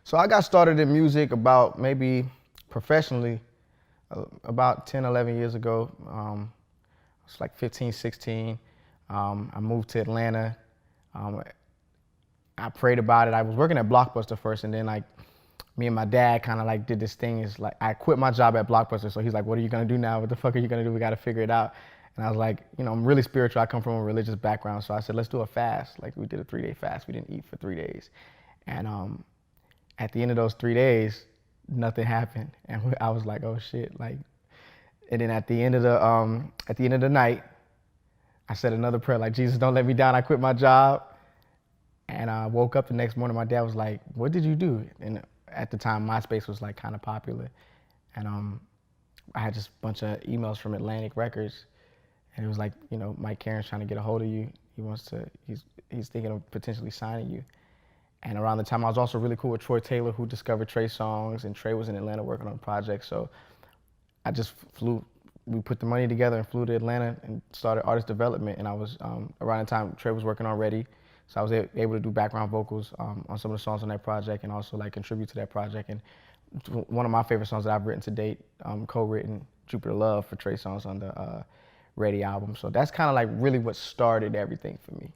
So I got started in music about maybe professionally about 10, 11 years ago. I was like 15, 16. I moved to Atlanta. Um, I prayed about it. I was working at Blockbuster first, and then like me and my dad kind of like did this thing. Is like I quit my job at Blockbuster, so he's like, "What are you gonna do now? What the fuck are you gonna do? We gotta figure it out." And I was like, I'm really spiritual. I come from a religious background, so I said, "Let's do a fast." Like we did a 3-day fast. We didn't eat for 3 days, and at the end of those 3 days, nothing happened, and I was like, "Oh shit!" Like, and then at the end of the night, I said another prayer, like, "Jesus, don't let me down. I quit my job." And I woke up the next morning. My dad was like, "What did you do?" And at the time, MySpace was like kind of popular, and I had just a bunch of emails from Atlantic Records, and it was like, Mike Caron's trying to get a hold of you. He's thinking of potentially signing you. And around the time, I was also really cool with Troy Taylor, who discovered Trey songs, and Trey was in Atlanta working on a project. So I just flew. We put the money together and flew to Atlanta and started artist development. And I was around the time Trey was working on Ready, so I was able to do background vocals on some of the songs on that project, and also like contribute to that project. And one of my favorite songs that I've written to date, co-written Jupiter Love for Trey songs on the Ready album. So that's kind of like really what started everything for me.